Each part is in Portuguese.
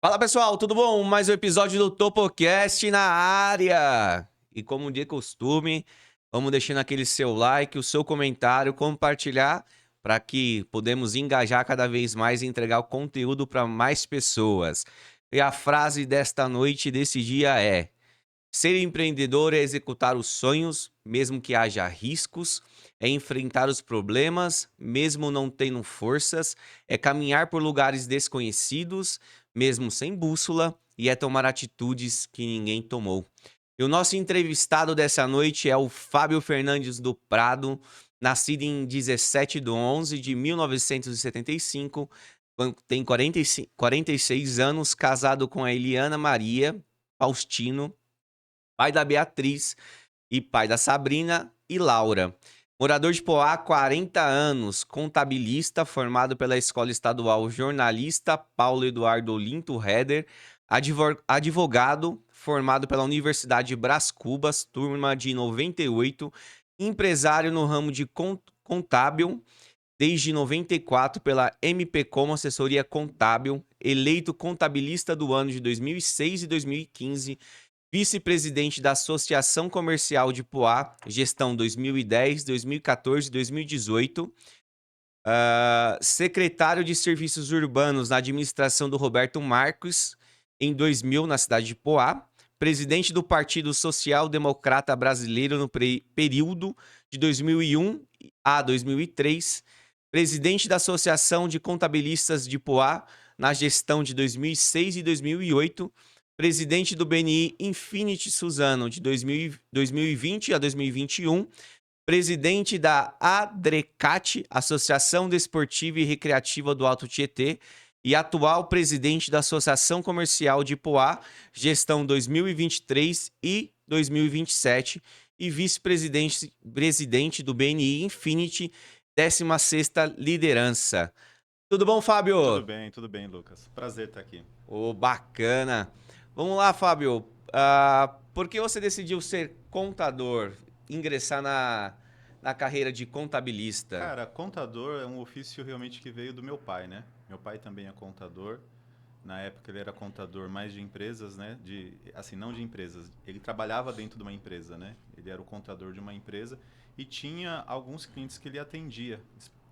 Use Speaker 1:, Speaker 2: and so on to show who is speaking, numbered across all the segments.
Speaker 1: Fala pessoal, tudo bom? Mais um episódio do TopoCast na área. E como de costume, vamos deixando aquele seu like, o seu comentário, compartilhar para que podemos engajar cada vez mais e entregar o conteúdo para mais pessoas. E a frase desta noite, desse dia é: ser empreendedor é executar os sonhos, mesmo que haja riscos, é enfrentar os problemas, mesmo não tendo forças, é caminhar por lugares desconhecidos, mesmo sem bússola, e é tomar atitudes que ninguém tomou. E o nosso entrevistado dessa noite é o Fábio Fernandes do Prado, nascido em 17 de 11 de 1975, tem 46 anos, casado com a Eliana Maria Faustino, pai da Beatriz e pai da Sabrina e Laura. Morador de Poá há 40 anos, contabilista, formado pela Escola Estadual Jornalista Paulo Eduardo Olinto Heder, advogado, formado pela Universidade Brás Cubas, turma de 98, empresário no ramo de contábil, desde 94 pela MP Com Assessoria Contábil, eleito contabilista do ano de 2006 e 2015, vice-presidente da Associação Comercial de Poá, gestão 2010, 2014 e 2018. Secretário de Serviços Urbanos na administração do Roberto Marques, em 2000, na cidade de Poá. Presidente do Partido Social Democrata Brasileiro no período de 2001 a 2003. Presidente da Associação de Contabilistas de Poá na gestão de 2006 e 2008. Presidente do BNI Infinity Suzano de 2020 a 2021. Presidente da ADRECAT, Associação Desportiva e Recreativa do Alto Tietê, e atual presidente da Associação Comercial de Poá, gestão 2023 e 2027, e vice-presidente do BNI Infinity, 16ª liderança. Tudo bom, Fábio?
Speaker 2: Tudo bem, Lucas. Prazer estar aqui.
Speaker 1: Ô, bacana. Vamos lá, Fábio. Por que você decidiu ser contador, ingressar na carreira de contabilista?
Speaker 2: Cara, contador é um ofício realmente que veio do meu pai, né? Meu pai também é contador. Na época ele era contador mais de empresas, né? Assim, não de empresas. Ele trabalhava dentro de uma empresa, né? Ele era o contador de uma empresa e tinha alguns clientes que ele atendia,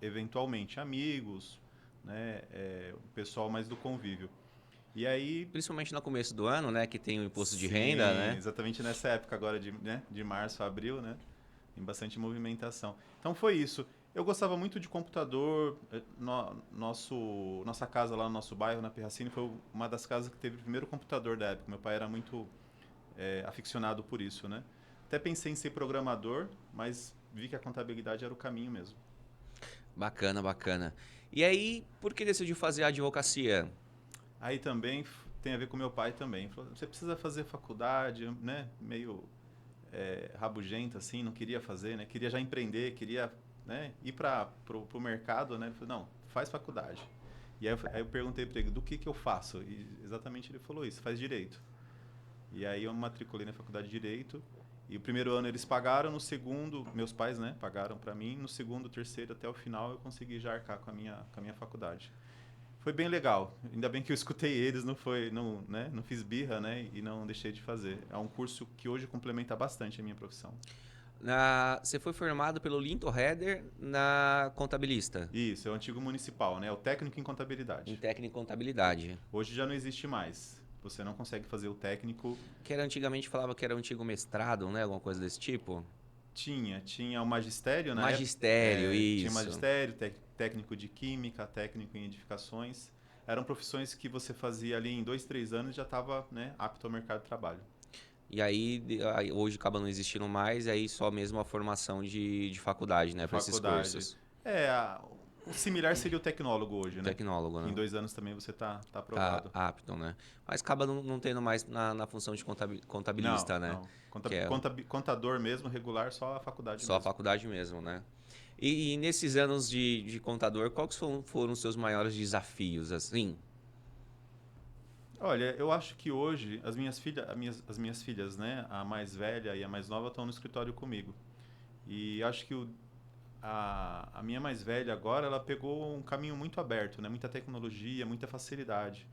Speaker 2: eventualmente amigos, né? O pessoal mais do convívio. E aí,
Speaker 1: Principalmente no começo do ano, né, que tem o imposto de renda,
Speaker 2: sim,
Speaker 1: né?
Speaker 2: exatamente nessa época agora de março a abril, né? Tem bastante movimentação. Então foi isso. Eu gostava muito de computador. Nossa casa lá no nosso bairro, na Pirracini, foi uma das casas que teve o primeiro computador da época. Meu pai era muito aficionado por isso, né? Até pensei em ser programador, mas vi que a contabilidade era o caminho mesmo.
Speaker 1: Bacana, bacana. E aí, por que decidiu fazer a advocacia?
Speaker 2: Aí também tem a ver com meu pai também. Falou, você precisa fazer faculdade, né? Meio rabugento assim, não queria fazer, né? Queria já empreender, queria, né, ir para pro mercado, né? Ele falou, não, faz faculdade. E aí eu perguntei para ele, do que eu faço? E exatamente ele falou isso, faz direito. E aí eu me matriculei na faculdade de direito. E o primeiro ano eles pagaram, no segundo, meus pais, né, pagaram para mim. No segundo, terceiro, até o final, eu consegui já arcar com a minha faculdade. Foi bem legal. Ainda bem que eu escutei eles, não foi, não, né, não fiz birra, né, e não deixei de fazer. É um curso que hoje complementa bastante a minha profissão.
Speaker 1: Você foi formado pelo Linton Heder na contabilista,
Speaker 2: Isso, é o antigo municipal, né? É o técnico em
Speaker 1: em
Speaker 2: contabilidade.
Speaker 1: técnica em contabilidade.
Speaker 2: Hoje já não existe mais. Você não consegue fazer o técnico.
Speaker 1: Que era antigamente falava que era um antigo mestrado, né? Alguma coisa desse tipo.
Speaker 2: Tinha o magistério na época.
Speaker 1: Magistério,
Speaker 2: Tinha
Speaker 1: isso.
Speaker 2: magistério, técnico de química, técnico em edificações. Eram profissões que você fazia ali em 2, 3 anos e já estava, né, apto ao mercado de trabalho.
Speaker 1: E aí, hoje acaba não existindo mais, e aí só mesmo a formação de faculdade,
Speaker 2: De
Speaker 1: né, para esses
Speaker 2: faculdade.
Speaker 1: cursos.
Speaker 2: É, o similar seria o tecnólogo hoje, né?
Speaker 1: Tecnólogo,
Speaker 2: Que em
Speaker 1: né?
Speaker 2: 2 anos também você tá
Speaker 1: Tá
Speaker 2: aprovado.
Speaker 1: apto, né? Mas acaba não tendo mais na função de
Speaker 2: Não,
Speaker 1: contabilista, né?
Speaker 2: não.
Speaker 1: Que é
Speaker 2: Contador mesmo, regular, só a faculdade
Speaker 1: só a
Speaker 2: mesmo.
Speaker 1: faculdade mesmo, né? E nesses anos de contador, quais foram os seus maiores desafios, assim?
Speaker 2: Olha, eu acho que hoje as minhas filhas, né, a mais velha e a mais nova estão no escritório comigo. E acho que a minha mais velha agora, ela pegou um caminho muito aberto, né, muita tecnologia, muita facilidade.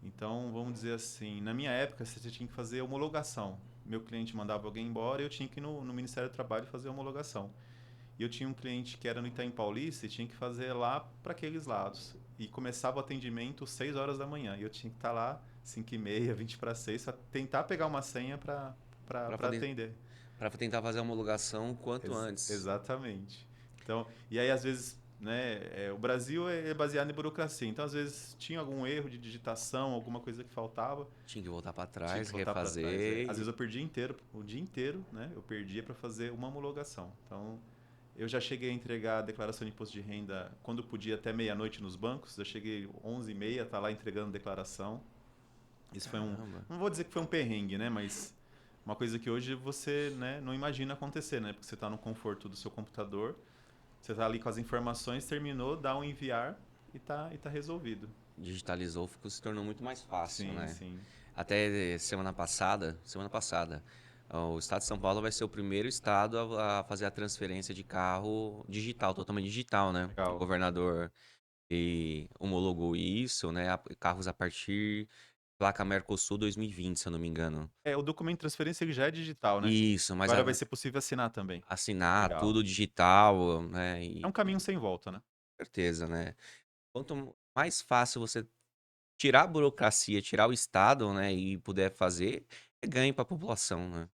Speaker 2: Então, vamos dizer assim, na minha época você tinha que fazer homologação. Meu cliente mandava alguém embora, eu tinha que ir no Ministério do Trabalho fazer homologação. E eu tinha um cliente que era no Itaim Paulista e tinha que fazer lá para aqueles lados. E começava o atendimento 6 horas da manhã. E eu tinha que estar lá 5h30, 20 para 6, para tentar pegar uma senha para
Speaker 1: Para
Speaker 2: atender.
Speaker 1: tentar fazer a homologação o quanto antes.
Speaker 2: Exatamente. Então, e aí às vezes, né, o Brasil é baseado em burocracia. Então, às vezes tinha algum erro de digitação, alguma coisa que faltava,
Speaker 1: Tinha que voltar para
Speaker 2: tinha
Speaker 1: trás,
Speaker 2: que voltar para trás.
Speaker 1: refazer.
Speaker 2: Às vezes eu perdia inteiro, o dia inteiro, né? Eu perdia para fazer uma homologação. Então, eu já cheguei a entregar a declaração de imposto de renda quando podia até meia-noite nos bancos. Eu cheguei 11h30, tá lá entregando declaração. Isso foi
Speaker 1: Caramba.
Speaker 2: não vou dizer que foi um perrengue, né? Mas uma coisa que hoje você, né, não imagina acontecer, né? Porque você está no conforto do seu computador, você está ali com as informações, terminou, dá um enviar e tá resolvido.
Speaker 1: Digitalizou, se tornou muito mais fácil,
Speaker 2: Sim,
Speaker 1: né?
Speaker 2: sim.
Speaker 1: Até semana passada, o estado de São Paulo vai ser o primeiro estado a fazer a transferência de carro digital, totalmente digital, né? O
Speaker 2: Legal.
Speaker 1: governador homologou isso, né? Carros a partir placa Mercosul 2020, se eu não me engano.
Speaker 2: O documento de transferência ele já é digital, né?
Speaker 1: Isso, mas
Speaker 2: Agora vai ser possível assinar também.
Speaker 1: assinar
Speaker 2: Legal.
Speaker 1: tudo digital, né?
Speaker 2: É
Speaker 1: E
Speaker 2: um caminho sem volta, né?
Speaker 1: certeza, né? Quanto mais fácil você tirar a burocracia, tirar o Estado, né, e puder fazer, é ganho para a população, né?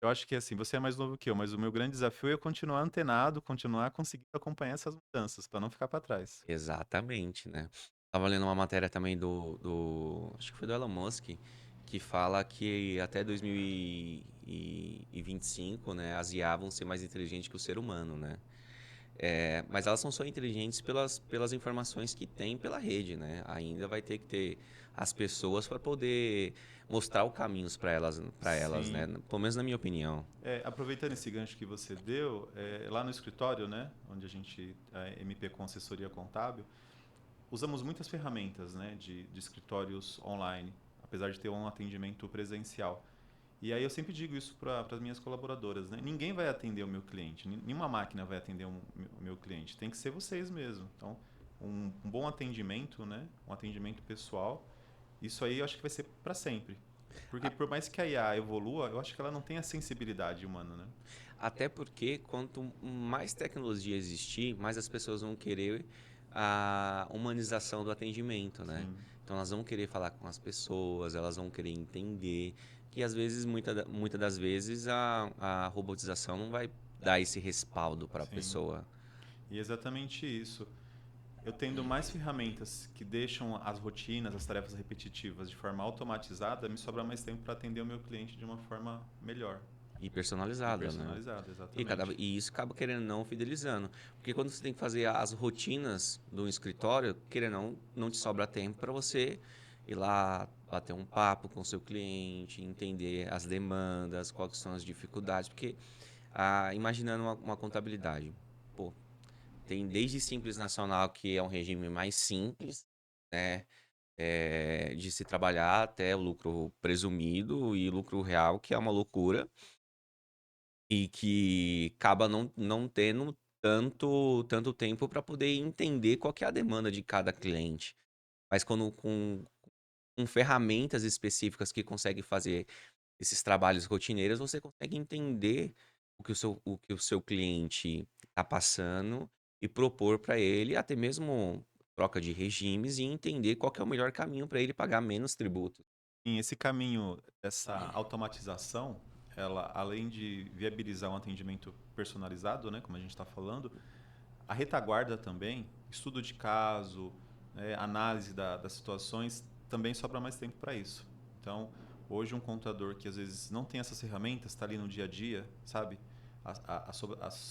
Speaker 2: Eu acho que assim, você é mais novo que eu, mas o meu grande desafio é continuar antenado, continuar conseguindo acompanhar essas mudanças, para não ficar para trás.
Speaker 1: Exatamente, né? Tava lendo uma matéria também acho que foi do Elon Musk, que fala que até 2025, né, as IA vão ser mais inteligentes que o ser humano, né? Mas elas não são inteligentes pelas informações que tem pela rede, né? Ainda vai ter que ter as pessoas para poder mostrar o caminhos para elas, né?
Speaker 2: Sim.
Speaker 1: Pelo menos na minha opinião.
Speaker 2: Aproveitando esse gancho que você deu, lá no escritório, né, onde a gente, a MP com assessoria contábil, usamos muitas ferramentas, né, de escritórios online, apesar de ter um atendimento presencial. E aí eu sempre digo isso para as minhas colaboradoras, né? Ninguém vai atender o meu cliente, nenhuma máquina vai atender o meu cliente, tem que ser vocês mesmo. Então, um bom atendimento, né, um atendimento pessoal, isso aí eu acho que vai ser para sempre. Porque
Speaker 1: A-
Speaker 2: por mais que a IA evolua, eu acho que ela não tem a sensibilidade humana, né?
Speaker 1: Até porque quanto mais tecnologia existir, mais as pessoas vão querer a humanização do atendimento, né?
Speaker 2: Sim,
Speaker 1: Então elas vão querer falar com as pessoas, elas vão querer entender que às vezes, muita das vezes, a robotização não vai dar esse respaldo para a
Speaker 2: sim.
Speaker 1: pessoa.
Speaker 2: E é exatamente isso. Eu tendo mais ferramentas que deixam as rotinas, as tarefas repetitivas de forma automatizada, me sobra mais tempo para atender o meu cliente de uma forma melhor
Speaker 1: E
Speaker 2: e
Speaker 1: personalizada, né?
Speaker 2: personalizada,
Speaker 1: E,
Speaker 2: exatamente.
Speaker 1: e isso acaba, querendo ou não, fidelizando. Porque quando você tem que fazer as rotinas do escritório, querendo ou não te sobra tempo para você ir lá bater um papo com o seu cliente, entender as demandas, quais são as dificuldades. Porque, imaginando uma contabilidade, pô, tem desde Simples Nacional, que é um regime mais simples, né? De se trabalhar, até o lucro presumido e lucro real, que é uma loucura. E que acaba não tendo tanto tempo para poder entender qual que é a demanda de cada cliente. Mas quando com ferramentas específicas que conseguem fazer esses trabalhos rotineiros, você consegue entender o que o seu cliente está passando e propor para ele até mesmo troca de regimes e entender qual que é o melhor caminho para ele pagar menos tributo.
Speaker 2: E esse caminho dessa automatização, ela além de viabilizar um atendimento personalizado, né, como a gente está falando, a retaguarda também, estudo de caso, análise das situações, também sobra mais tempo para isso. Então, hoje um contador que às vezes não tem essas ferramentas, está ali no dia a dia, sabe?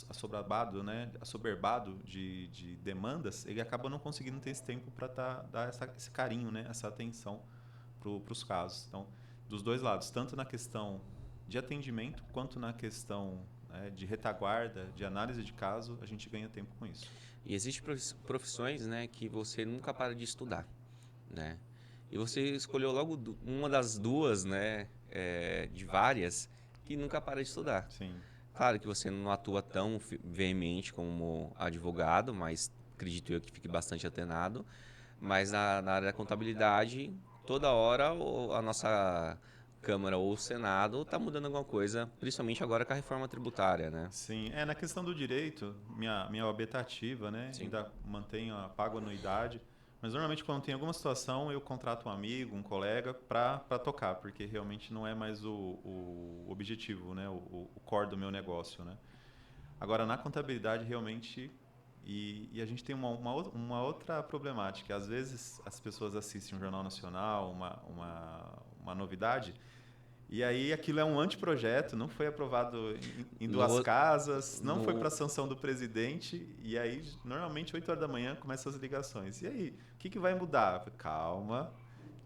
Speaker 2: Assoberbado, né? Assoberbado de demandas, ele acaba não conseguindo ter esse tempo para dar esse carinho, né? Essa atenção para os casos. Então, dos dois lados, tanto na questão de atendimento quanto na questão, de retaguarda, de análise de caso, a gente ganha tempo com isso.
Speaker 1: E existem profissões, né, que você nunca para de estudar, né? E você escolheu logo uma das duas, né, de várias, que nunca para de estudar.
Speaker 2: Sim,
Speaker 1: Claro que você não atua tão veemente como advogado, mas acredito eu que fique bastante atenado. Mas na área da contabilidade, toda hora a nossa Câmara ou o Senado tá mudando alguma coisa, principalmente agora com a reforma tributária, né?
Speaker 2: Sim, na questão do direito, minha OAB tá ativa, né?
Speaker 1: Sim.
Speaker 2: Ainda mantenho, pago anuidade. Mas normalmente quando tem alguma situação, eu contrato um amigo, um colega para tocar, porque realmente não é mais o objetivo, né? O core do meu negócio, né? Agora, na contabilidade, realmente. E a gente tem uma outra problemática. Às vezes as pessoas assistem um jornal nacional, uma novidade, e aí aquilo é um anteprojeto, não foi aprovado em duas
Speaker 1: No,
Speaker 2: casas, não foi para
Speaker 1: no,
Speaker 2: a sanção do presidente, e aí normalmente 8 horas da manhã começam as ligações. E aí, o que vai mudar? Calma,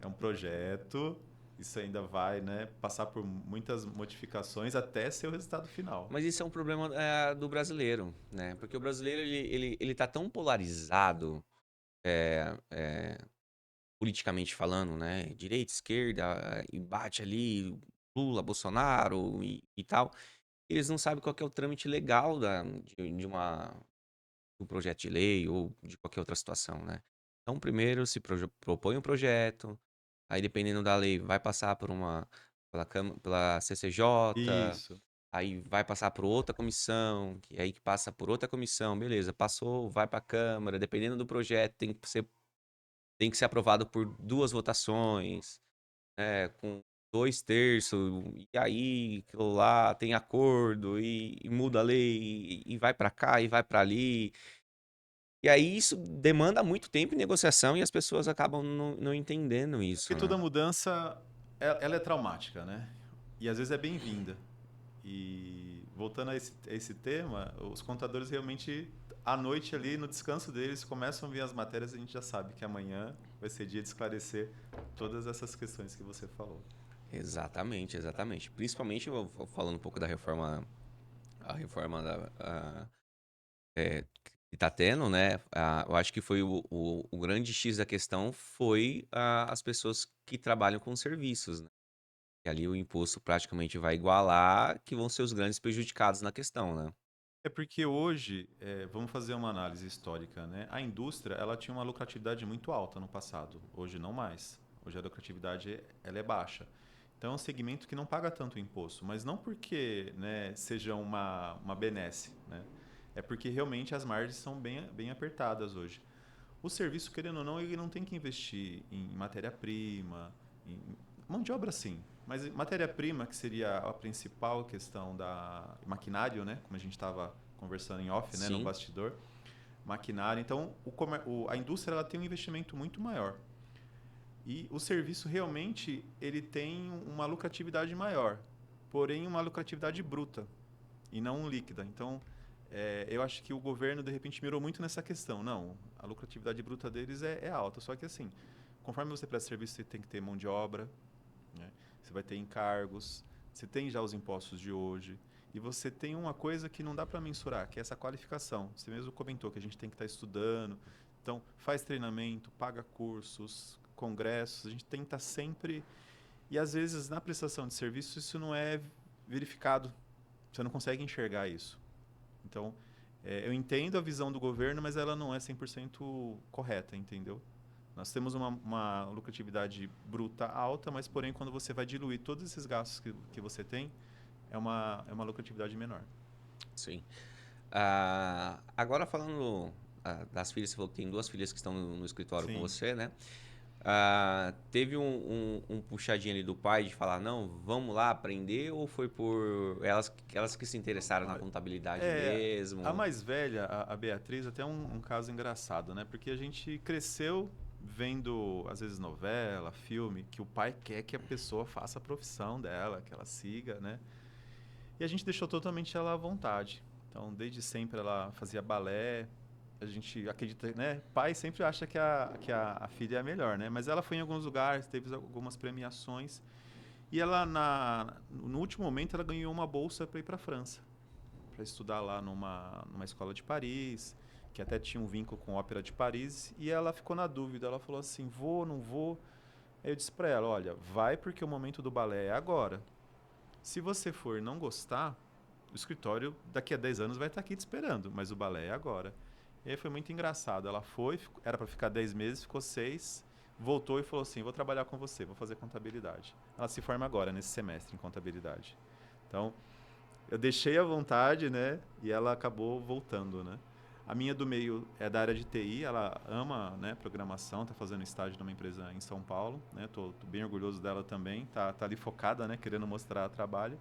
Speaker 2: é um projeto, isso ainda vai, né, passar por muitas modificações até ser o resultado final.
Speaker 1: mas isso é um problema do brasileiro, né? Porque o brasileiro, ele tá tão polarizado, é, é, politicamente falando, né? Direita, esquerda, e bate ali Lula, Bolsonaro e tal. Eles não sabem qual que é o trâmite legal de um projeto de lei ou de qualquer outra situação, né? Então, primeiro se propõe um projeto, aí dependendo da lei, vai passar pela CCJ,
Speaker 2: Isso.
Speaker 1: aí vai passar por outra comissão, que aí que passa por outra comissão, beleza, passou, vai para a Câmara, dependendo do projeto, tem que ser aprovado por duas votações, com 2/3, e aí aquilo lá tem acordo, e muda a lei, e vai para cá, e vai para ali. E aí isso demanda muito tempo em negociação e as pessoas acabam não entendendo
Speaker 2: Porque
Speaker 1: isso,
Speaker 2: toda
Speaker 1: né?
Speaker 2: mudança, ela é traumática, né? E às vezes é bem-vinda. E voltando a esse tema, os contadores realmente, à noite ali, no descanso deles, começam a ver as matérias e a gente já sabe que amanhã vai ser dia de esclarecer todas essas questões que você falou.
Speaker 1: Exatamente, exatamente. Principalmente falando um pouco da reforma, a reforma que tá tendo, né? Eu acho que foi o grande X da questão foi as pessoas que trabalham com serviços, né? E ali o imposto praticamente vai igualar, que vão ser os grandes prejudicados na questão, né?
Speaker 2: É porque hoje, vamos fazer uma análise histórica, né? A indústria, ela tinha uma lucratividade muito alta no passado. Hoje não mais. Hoje a lucratividade ela é baixa. Então é um segmento que não paga tanto imposto, mas não porque, né, seja uma benesse, né? É porque realmente as margens são bem apertadas hoje. O serviço, querendo ou não, ele não tem que investir em matéria-prima, em mão de obra sim, mas matéria-prima, que seria a principal questão da maquinário, né, como a gente estava conversando em off, né, no
Speaker 1: Sim,
Speaker 2: bastidor, maquinário. Então, a indústria ela tem um investimento muito maior. E o serviço realmente ele tem uma lucratividade maior, porém uma lucratividade bruta e não líquida. Então, eu acho que o governo, de repente, mirou muito nessa questão. Não, a lucratividade bruta deles é alta, só que assim, conforme você presta serviço, você tem que ter mão de obra, né? Você vai ter encargos, você tem já os impostos de hoje, e você tem uma coisa que não dá para mensurar, que é essa qualificação. Você mesmo comentou que a gente tem que estar estudando, então faz treinamento, paga cursos, congressos, a gente tem que estar sempre... E às vezes na prestação de serviço isso não é verificado, você não consegue enxergar isso. Então, eu entendo a visão do governo, mas ela não é 100% correta, entendeu? Nós temos uma lucratividade bruta alta, mas porém quando você vai diluir todos esses gastos que você tem, é uma lucratividade menor.
Speaker 1: sim. Agora falando das filhas, você falou que tem duas filhas que estão no escritório com
Speaker 2: Sim.
Speaker 1: você, né? Teve um puxadinho ali do pai de falar, não, vamos lá aprender, ou foi por elas que se interessaram na
Speaker 2: Olha,
Speaker 1: contabilidade
Speaker 2: é, a
Speaker 1: mesmo?
Speaker 2: mais velha, a Beatriz, até um caso engraçado, né? Porque a gente cresceu vendo, às vezes, novela, filme, que o pai quer que a pessoa faça a profissão dela, que ela siga, né? E a gente deixou totalmente ela à vontade. Então, desde sempre ela fazia balé. A gente acredita, né? Pai sempre acha que a filha é a melhor, né? Mas ela foi em alguns lugares, teve algumas premiações. E ela, no último momento, ela ganhou uma bolsa para ir para a França, para estudar lá numa escola de Paris, que até tinha um vínculo com a Ópera de Paris. E ela ficou na dúvida. Ela falou assim: vou, não vou? Aí eu disse para ela: olha, vai porque o momento do balé é agora. Se você for e não gostar, o escritório daqui a 10 anos vai estar aqui te esperando, mas o balé é agora. E aí foi muito engraçado. Ela foi, era para ficar 10 meses, ficou 6, voltou e falou assim: vou trabalhar com você, vou fazer contabilidade. Ela se forma agora, nesse semestre, em contabilidade. Então, eu deixei à vontade, né? E ela acabou voltando, né? A minha do meio é da área de TI, ela ama, né, programação, tá fazendo estágio numa empresa em São Paulo, né? Tô bem orgulhoso dela também, tá ali focada, né, querendo mostrar trabalho.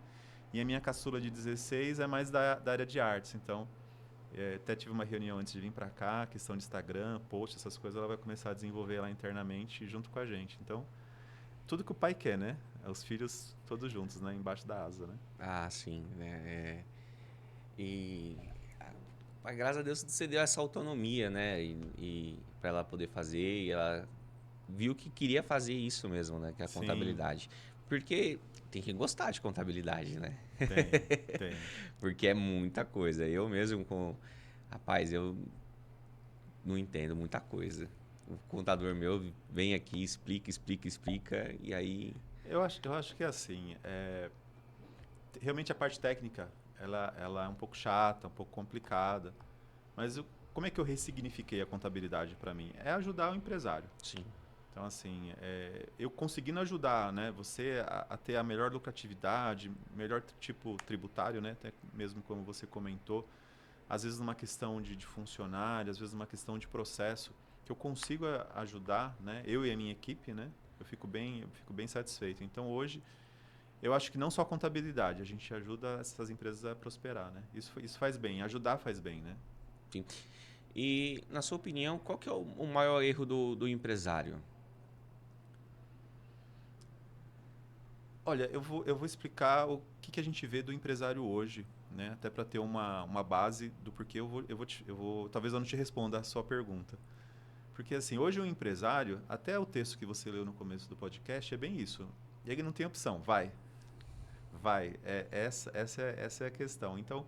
Speaker 2: E a minha caçula de 16 é mais da área de artes, então até tive uma reunião antes de vir para cá, questão de Instagram, post, essas coisas, ela vai começar a desenvolver lá internamente junto com a gente. Então, tudo que o pai quer, né? É os filhos todos juntos, né? Embaixo da asa, né?
Speaker 1: Ah, sim, né? E mas graças a Deus você deu essa autonomia, né? E para ela poder fazer, e ela viu que queria fazer isso mesmo, né? Que é a
Speaker 2: Sim,
Speaker 1: contabilidade. Porque tem que gostar de contabilidade, né?
Speaker 2: tem, tem.
Speaker 1: Porque é muita coisa. Eu mesmo com. Rapaz, eu não entendo muita coisa. O contador meu vem aqui, explica, explica, explica, e aí.
Speaker 2: Eu acho que é assim, realmente a parte técnica, ela é um pouco chata, um pouco complicada, mas como é que eu ressignifiquei a contabilidade para mim? É ajudar o empresário.
Speaker 1: Sim.
Speaker 2: Então, assim, eu conseguindo ajudar, né, você a ter a melhor lucratividade, melhor tipo tributário, né, até mesmo como você comentou, às vezes numa questão de funcionário, às vezes numa questão de processo, que eu consigo ajudar, né, eu e a minha equipe, né, eu fico bem satisfeito. Então, hoje, eu acho que não só a contabilidade, a gente ajuda essas empresas a prosperar, né? Isso faz bem, ajudar faz bem, né?
Speaker 1: Sim. E, na sua opinião, qual que é o maior erro do empresário?
Speaker 2: Olha, eu vou explicar o que a gente vê do empresário hoje, né? Até para ter uma base do porquê talvez eu não te responda a sua pergunta. Porque assim, hoje o empresário, até o texto que você leu no começo do podcast é bem isso. E ele não tem opção, vai. Essa é a questão. Então,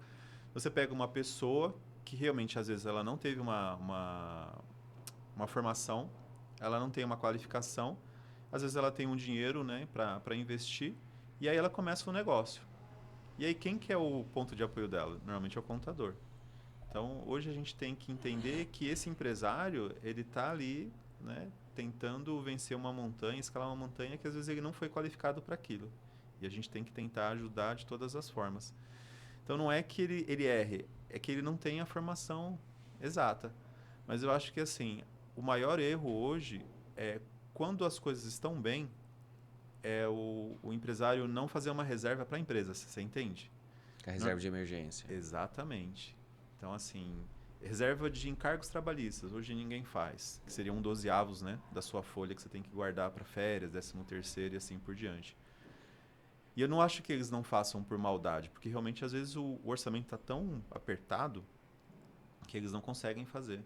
Speaker 2: você pega uma pessoa que realmente às vezes ela não teve uma formação, ela não tem uma qualificação, às vezes ela tem um dinheiro, né, para investir, e aí ela começa um negócio. E aí quem que é o ponto de apoio dela? Normalmente é o contador. Então, hoje a gente tem que entender que esse empresário, ele está ali, né, tentando vencer uma montanha, escalar uma montanha que às vezes ele não foi qualificado para aquilo. E a gente tem que tentar ajudar de todas as formas. Então, não é que ele erre, é que ele não tem a formação exata. Mas eu acho que, assim, o maior erro hoje é quando as coisas estão bem, é o empresário não fazer uma reserva para a empresa, você entende?
Speaker 1: A
Speaker 2: Não-
Speaker 1: reserva de emergência.
Speaker 2: Exatamente. Então, assim, reserva de encargos trabalhistas, hoje ninguém faz, que seriam 12avos, né, da sua folha que você tem que guardar para férias, 13º e assim por diante. E eu não acho que eles não façam por maldade, porque realmente às vezes o orçamento está tão apertado que eles não conseguem fazer.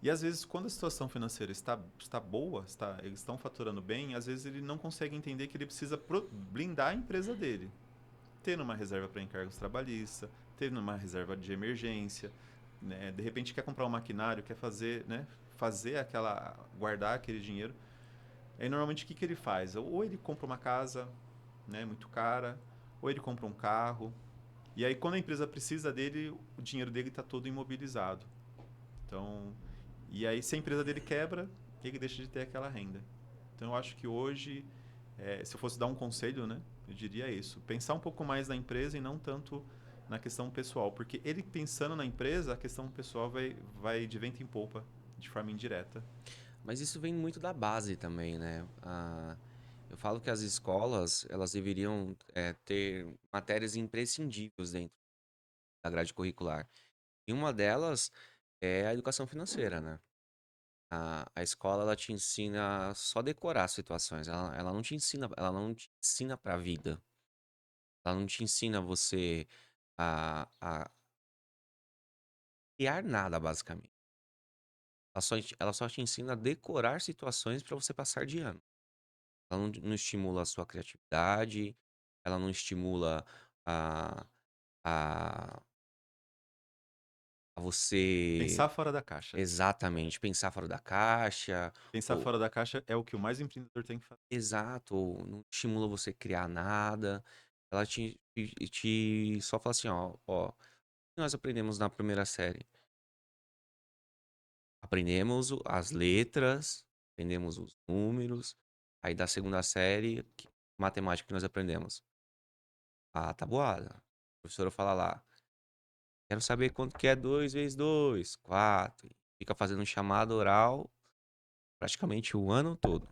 Speaker 2: E às vezes, quando a situação financeira está boa, eles estão faturando bem, às vezes ele não consegue entender que ele precisa blindar a empresa dele. Ter uma reserva para encargos trabalhistas, ter uma reserva de emergência, né? De repente quer comprar um maquinário, quer fazer, né? Guardar aquele dinheiro. Aí normalmente o que ele faz? Ou ele compra uma casa, né, muito cara, ou ele compra um carro. E aí quando a empresa precisa dele, o dinheiro dele está todo imobilizado. Então, e aí, se a empresa dele quebra, ele deixa de ter aquela renda. Então, eu acho que hoje, se eu fosse dar um conselho, né, eu diria isso. Pensar um pouco mais na empresa e não tanto na questão pessoal. Porque ele pensando na empresa, a questão pessoal vai de vento em polpa, de forma indireta.
Speaker 1: Mas isso vem muito da base também, né? Eu falo que as escolas, elas deveriam ter matérias imprescindíveis dentro da grade curricular. E uma delas é a educação financeira, né? A escola, ela te ensina só decorar situações. Ela não te ensina, ela não te ensina pra vida. Ela não te ensina você a criar nada, basicamente. Ela só te ensina a decorar situações para você passar de ano. Ela não estimula a sua criatividade, ela não estimula a, a, a você
Speaker 2: Pensar fora da caixa.
Speaker 1: exatamente pensar fora da caixa,
Speaker 2: Pensar
Speaker 1: ou
Speaker 2: fora da caixa é o que o mais empreendedor tem que fazer.
Speaker 1: exato, ou não estimula você criar nada. Ela te só fala assim, ó, o que nós aprendemos na primeira série? Aprendemos as letras, aprendemos os números, aí da segunda série, matemática que nós aprendemos? A tabuada. A professora fala lá, quero saber quanto que é 2 vezes 2, 4. Fica fazendo chamada oral praticamente o ano todo.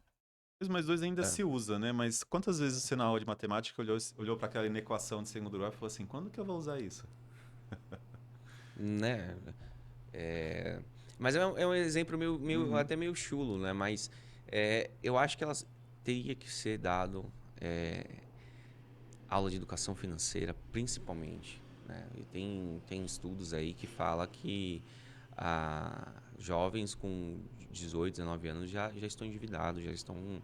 Speaker 2: 2 mais 2 ainda
Speaker 1: É.
Speaker 2: se usa, né? Mas quantas vezes você na aula de matemática olhou para aquela inequação de segundo grau e falou assim, quando que eu vou usar isso?
Speaker 1: Né? É, mas é um exemplo
Speaker 2: Uhum.
Speaker 1: até meio chulo, né? Mas eu acho que elas teria que ser dado aula de educação financeira, principalmente, né? E tem estudos aí que fala que jovens com 18, 19 anos já estão endividados, já estão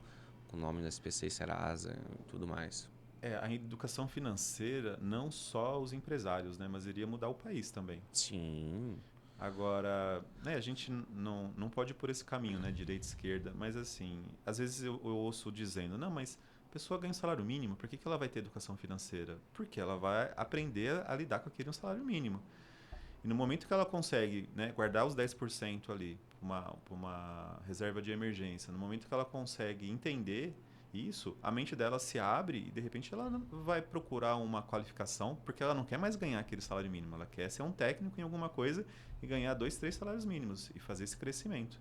Speaker 1: com nome no SPC, Serasa e tudo mais.
Speaker 2: É, a educação financeira, não só os empresários, né? Mas iria mudar o país também.
Speaker 1: Sim,
Speaker 2: Agora, né, a gente não pode ir por esse caminho, né, direita e esquerda, mas assim, às vezes eu ouço dizendo, não, mas a pessoa ganha um salário mínimo, por que que ela vai ter educação financeira? Porque ela vai aprender a lidar com aquele um salário mínimo. E no momento que ela consegue, né, guardar os 10% ali para uma reserva de emergência, no momento que ela consegue entender isso, a mente dela se abre e de repente ela vai procurar uma qualificação, porque ela não quer mais ganhar aquele salário mínimo, ela quer ser um técnico em alguma coisa e ganhar 2, 3 salários mínimos e fazer esse crescimento.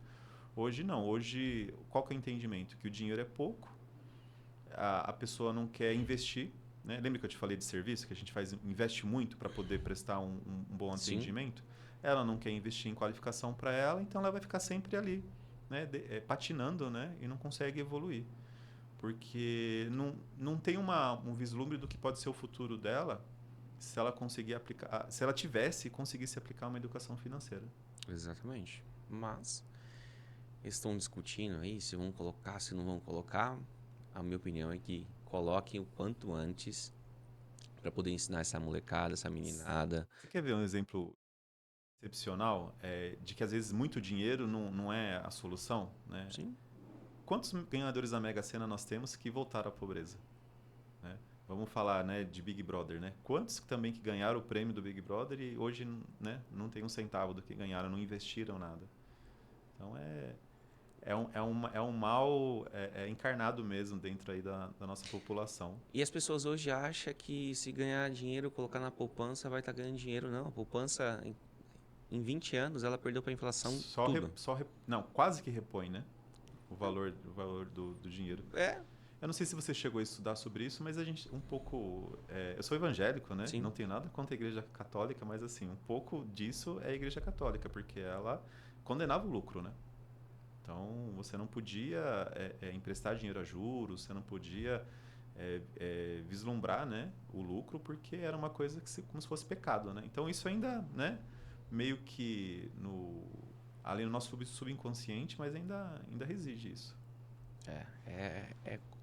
Speaker 2: Hoje não, hoje qual que é o entendimento? Que o dinheiro é pouco, a pessoa não quer investir, né? Lembra que eu te falei de serviço, que a gente investe muito para poder prestar um bom
Speaker 1: sim,
Speaker 2: atendimento? Ela não quer investir em qualificação para ela, então ela vai ficar sempre ali, né? Patinando, né? E não consegue evoluir. Porque não tem um vislumbre do que pode ser o futuro dela se ela conseguir aplicar, se ela tivesse e conseguisse aplicar uma educação financeira.
Speaker 1: exatamente. Mas eles estão discutindo aí se vão colocar, se não vão colocar. A minha opinião é que coloquem o quanto antes para poder ensinar essa molecada, essa meninada.
Speaker 2: Você quer ver um exemplo excepcional de que às vezes muito dinheiro não é a solução, né?
Speaker 1: Sim,
Speaker 2: Quantos ganhadores da Mega Sena nós temos que voltaram à pobreza? Né? Vamos falar, né, de Big Brother, né? Quantos também que ganharam o prêmio do Big Brother e hoje, né, não tem um centavo do que ganharam, não investiram nada. Então é um mal encarnado mesmo dentro aí da nossa população.
Speaker 1: e as pessoas hoje acham que se ganhar dinheiro, colocar na poupança, vai estar ganhando dinheiro. Não, a poupança, em 20 anos, ela perdeu para a inflação tudo.
Speaker 2: Não, quase que repõe, né? O valor do dinheiro.
Speaker 1: É,
Speaker 2: Eu não sei se você chegou a estudar sobre isso, mas a gente um pouco. Eu sou evangélico, né?
Speaker 1: sim,
Speaker 2: Não tenho nada contra a Igreja Católica, mas assim, um pouco disso é a Igreja Católica, porque ela condenava o lucro, né? Então você não podia emprestar dinheiro a juros, você não podia vislumbrar, né, o lucro, porque era uma coisa como se fosse pecado, né? Então isso ainda, né, meio que ali no nosso subconsciente, mas ainda reside isso.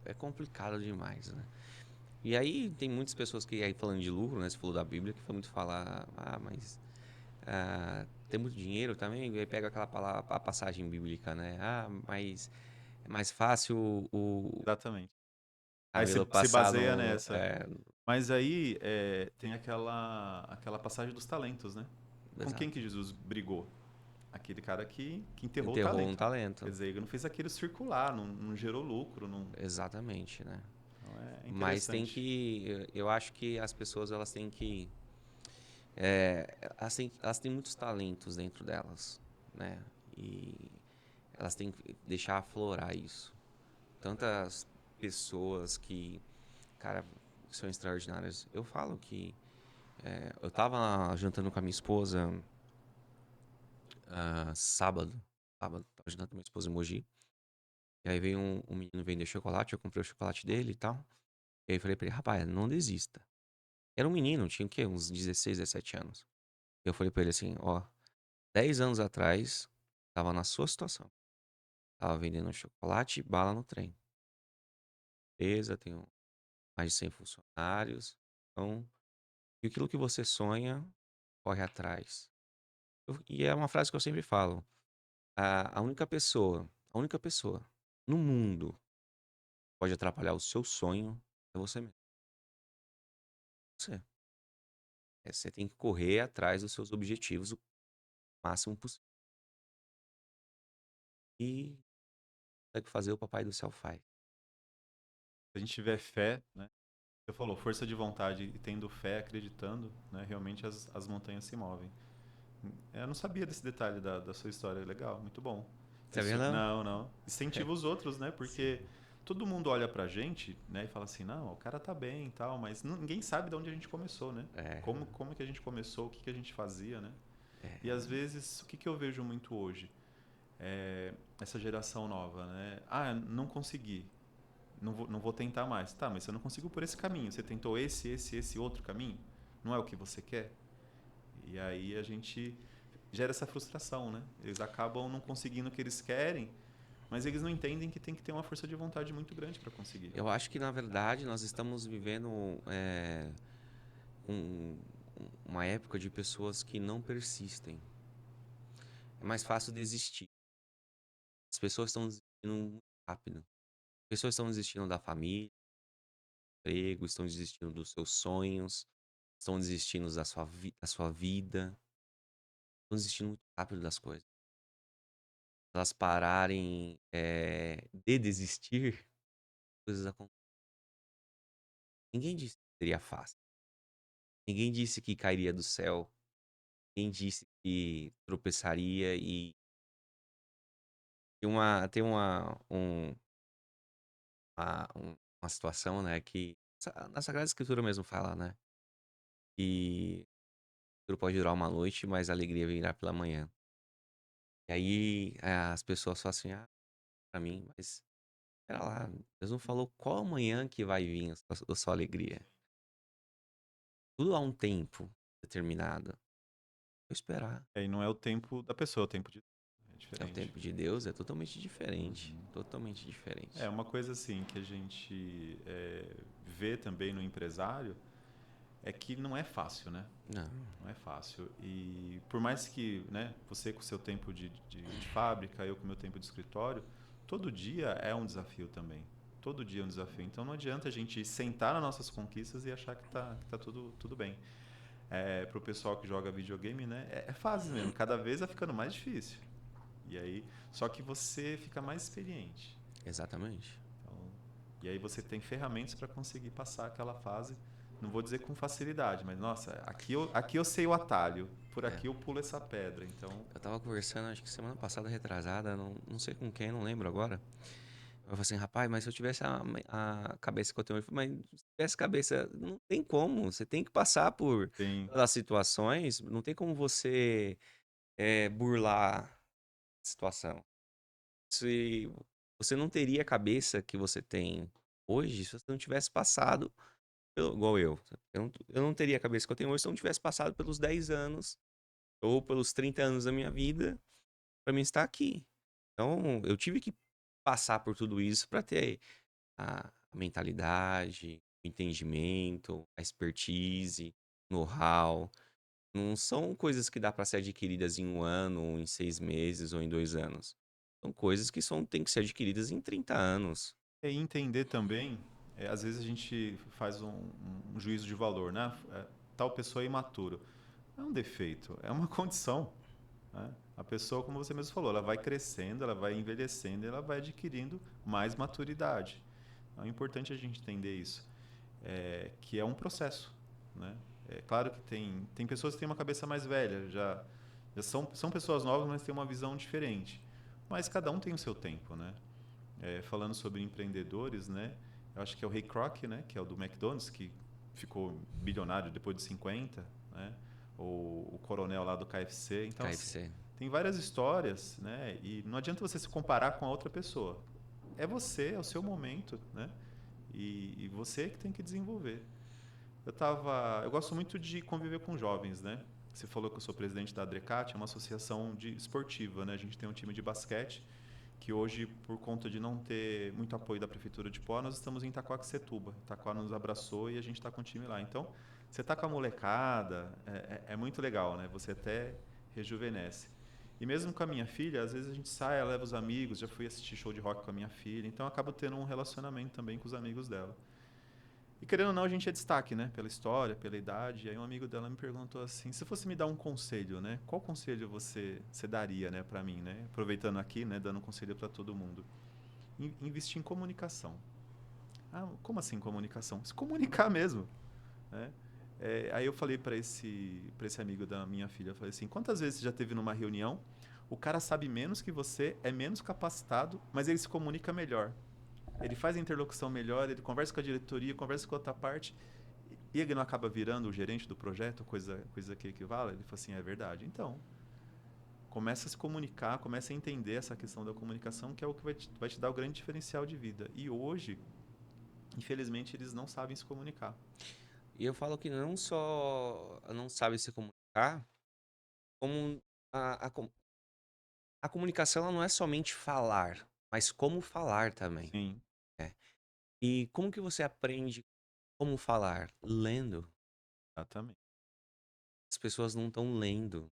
Speaker 1: é complicado demais, né? E aí tem muitas pessoas que, aí falando de lucro, né? Você falou da Bíblia, que foi muito falar, mas tem muito dinheiro também, e aí pega aquela palavra, a passagem bíblica, né? Mas é mais fácil o
Speaker 2: Exatamente. Aí
Speaker 1: camelo
Speaker 2: se
Speaker 1: passar
Speaker 2: baseia
Speaker 1: no.
Speaker 2: nessa. Mas aí tem aquela passagem dos talentos, né? Com quem
Speaker 1: Exato.
Speaker 2: que Jesus brigou? Aquele cara que enterrou o
Speaker 1: Enterrou um
Speaker 2: talento. Quer
Speaker 1: talento.
Speaker 2: dizer, ele não fez aquilo circular, não gerou lucro. Não...
Speaker 1: Exatamente, né?
Speaker 2: Então é
Speaker 1: Mas tem
Speaker 2: interessante.
Speaker 1: que. Eu acho que as pessoas elas têm que. Elas têm muitos talentos dentro delas, né? E elas têm que deixar aflorar isso. Tantas pessoas que, cara, são extraordinárias. Eu falo que eu tava jantando com a minha esposa sábado. Sábado, tava jantando com a minha esposa em Mogi. E aí veio um menino vender chocolate, eu comprei o chocolate dele e tal. E aí eu falei pra ele, rapaz, não desista. Era um menino, tinha o quê? Uns 16, 17 anos. Eu falei pra ele assim, ó, 10 anos atrás, tava na sua situação. Tava vendendo chocolate e bala no trem. Beleza, tenho mais de 100 funcionários. Então, e aquilo que você sonha, corre atrás. E é uma frase que eu sempre falo. A única pessoa no mundo que pode atrapalhar o seu sonho é você mesmo. Você. Você tem que correr atrás dos seus objetivos o máximo possível. E consegue fazer, o Papai do Céu faz.
Speaker 2: Se a gente tiver fé, né? Você falou, força de vontade e tendo fé, acreditando, né? Realmente as montanhas se movem. Eu não sabia desse detalhe da sua história. Legal, muito bom.
Speaker 1: Sabia não?
Speaker 2: Não, não. Incentiva os outros, né? Porque
Speaker 1: Sim.
Speaker 2: todo mundo olha pra gente, né? E fala assim, não, o cara tá bem e tal, mas ninguém sabe de onde a gente começou, né?
Speaker 1: É,
Speaker 2: Como que a gente começou, o que que a gente fazia, né? E
Speaker 1: é.
Speaker 2: às vezes, o que que eu vejo muito hoje? Essa geração nova, né? Ah, não consegui. Não vou tentar mais. Tá, mas você não conseguiu por esse caminho. Você tentou esse outro caminho? Não é o que você quer? E aí a gente gera essa frustração, né? Eles acabam não conseguindo o que eles querem, mas eles não entendem que tem que ter uma força de vontade muito grande para conseguir.
Speaker 1: Eu acho que, na verdade, nós estamos vivendo um- uma época de pessoas que não persistem. É mais fácil desistir. As pessoas estão desistindo muito rápido. As pessoas estão desistindo da família, do emprego, estão desistindo dos seus sonhos, estão desistindo da sua vida, estão desistindo muito rápido das coisas. Se elas pararem de desistir, coisas acontecem. Ninguém disse que seria fácil. Ninguém disse que cairia do céu. Ninguém disse que tropeçaria e tem uma situação, né, que na Sagrada Escritura mesmo fala, né, que tudo pode durar uma noite, mas a alegria virá pela manhã. E aí as pessoas falam assim, pra mim, mas espera lá, Deus não falou qual amanhã que vai vir a sua alegria. Tudo há um tempo determinado. Vou esperar.
Speaker 2: E não é o tempo da pessoa, é o tempo de Deus. É
Speaker 1: É o
Speaker 2: diferente.
Speaker 1: tempo de Deus, é totalmente diferente.
Speaker 2: Uhum.
Speaker 1: Totalmente diferente.
Speaker 2: É uma coisa assim que a gente vê também no empresário é que não é fácil, né?
Speaker 1: Não.
Speaker 2: Não é fácil. E por mais que, né, você com o seu tempo de fábrica, eu com o meu tempo de escritório, todo dia é um desafio também. Todo dia é um desafio. Então não adianta a gente sentar nas nossas conquistas e achar que tá tudo bem. Pro pessoal que joga videogame, né, é fase mesmo. Cada vez vai ficando mais difícil. E aí, só que você fica mais experiente.
Speaker 1: Exatamente.
Speaker 2: Então, e aí você tem ferramentas para conseguir passar aquela fase. Não vou dizer com facilidade, mas nossa, aqui eu sei o atalho, por
Speaker 1: É.
Speaker 2: aqui eu pulo essa pedra. Então,
Speaker 1: Eu tava conversando, acho que semana passada, retrasada, não sei com quem, não lembro agora. Eu falei assim, rapaz, mas se eu tivesse a cabeça que eu tenho hoje, mas se tivesse cabeça, não tem como. Você tem que passar por
Speaker 2: tem.
Speaker 1: as situações, não tem como você burlar a situação. Se você não teria a cabeça que você tem hoje se você não tivesse passado, igual eu. Eu não teria a cabeça que eu tenho hoje se eu não tivesse passado pelos 10 anos ou pelos 30 anos da minha vida para mim estar aqui. Então, eu tive que passar por tudo isso para ter a mentalidade, o entendimento, a expertise, know-how. Não são coisas que dá para ser adquiridas em 1 ano, ou em 6 meses, ou em 2 anos. São coisas que têm que ser adquiridas em 30 anos.
Speaker 2: E entender também, às vezes a gente faz um juízo de valor, né? Tal pessoa é imaturo. Não é um defeito, é uma condição. Né? A pessoa, como você mesmo falou, ela vai crescendo, ela vai envelhecendo, ela vai adquirindo mais maturidade. Então, é importante a gente entender isso, que é um processo, né? É claro que tem pessoas que têm uma cabeça mais velha, já são pessoas novas, mas têm uma visão diferente. Mas cada um tem o seu tempo, né? Falando sobre empreendedores, né? Eu acho que é o Ray Kroc, né? Que é o do McDonald's, que ficou bilionário depois de 50, né? Ou o coronel lá do KFC. Então, assim,
Speaker 1: KFC.
Speaker 2: tem várias histórias, né? E não adianta você se comparar com a outra pessoa. É você, é o seu momento, né? E você que tem que desenvolver. Eu gosto muito de conviver com jovens, né? Você falou que eu sou presidente da Adrecat, é uma associação esportiva, né? A gente tem um time de basquete que hoje, por conta de não ter muito apoio da Prefeitura de Pó, nós estamos em Itaquaquecetuba. Itaquá nos abraçou e a gente está com o time lá. Então, você está com a molecada, é muito legal, né? Você até rejuvenesce. E mesmo com a minha filha, às vezes a gente sai, ela leva os amigos, já fui assistir show de rock com a minha filha, então eu acabo tendo um relacionamento também com os amigos dela. E querendo ou não, a gente é destaque, né? Pela história, pela idade. E aí um amigo dela me perguntou assim, se fosse me dar um conselho, né? Qual conselho você daria, né, para mim, né? Aproveitando aqui, né, dando um conselho para todo mundo. investir em comunicação. Ah, como assim comunicação? Se comunicar mesmo, né? Aí eu falei para esse amigo da minha filha, eu falei assim, quantas vezes você já teve numa reunião, o cara sabe menos que você, é menos capacitado, mas ele se comunica melhor. Ele faz a interlocução melhor, ele conversa com a diretoria, conversa com a outra parte, e ele não acaba virando o gerente do projeto, coisa que equivale? Ele falou assim, é verdade. Então, começa a se comunicar, começa a entender essa questão da comunicação, que é o que vai te dar o grande diferencial de vida. E hoje, infelizmente, eles não sabem se comunicar.
Speaker 1: E eu falo que não só não sabe se comunicar, como a a comunicação ela não é somente falar, mas como falar também.
Speaker 2: Sim,
Speaker 1: É. E como que você aprende como falar? Lendo.
Speaker 2: exatamente.
Speaker 1: As pessoas não estão lendo.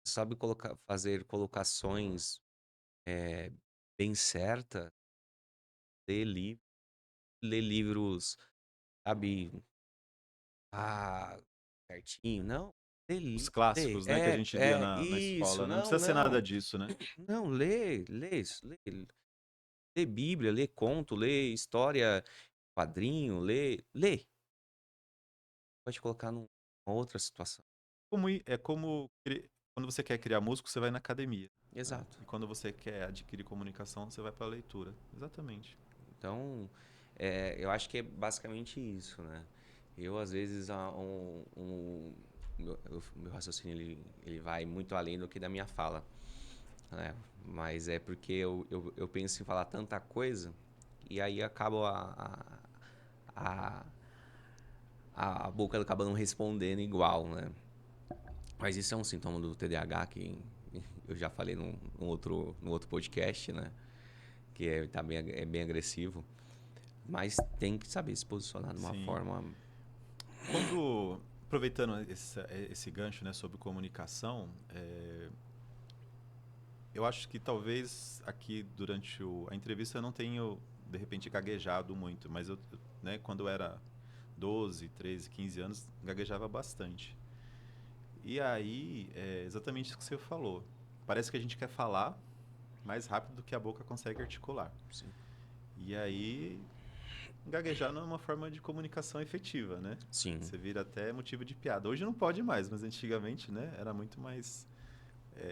Speaker 1: Sabe fazer colocações bem certas, ler, li ler livros, sabe, ah, certinho. Não,
Speaker 2: Os
Speaker 1: lê.
Speaker 2: clássicos, né, que a gente lia na
Speaker 1: Isso.
Speaker 2: escola, né? Não
Speaker 1: Não,
Speaker 2: precisa ser nada
Speaker 1: não.
Speaker 2: disso, né?
Speaker 1: Não, lê Bíblia, lê conto, lê história, quadrinho, lê. Pode colocar numa outra situação.
Speaker 2: É como quando você quer criar músico, você vai na academia, né?
Speaker 1: Exato.
Speaker 2: E quando você quer adquirir comunicação, você vai para a leitura. Exatamente.
Speaker 1: Então, eu acho que é basicamente isso, né? Eu, às vezes, meu raciocínio ele vai muito além do que da minha fala, né? Mas é porque eu penso em falar tanta coisa e aí acabo a, a boca acaba não respondendo igual, né? Mas isso é um sintoma do TDAH que eu já falei num outro podcast, né? Que é bem agressivo. Mas tem que saber se posicionar de uma
Speaker 2: Sim.
Speaker 1: forma.
Speaker 2: Aproveitando esse gancho, né, sobre comunicação, eu acho que talvez aqui durante a entrevista eu não tenha, de repente, gaguejado muito, mas né, quando eu era 12, 13, 15 anos, gaguejava bastante. E aí, é exatamente isso que você falou. Parece que a gente quer falar mais rápido do que a boca consegue articular.
Speaker 1: Sim.
Speaker 2: E aí, gaguejar não é uma forma de comunicação efetiva, né?
Speaker 1: Sim.
Speaker 2: Você vira até motivo de piada. Hoje não pode mais, mas antigamente, né, era muito mais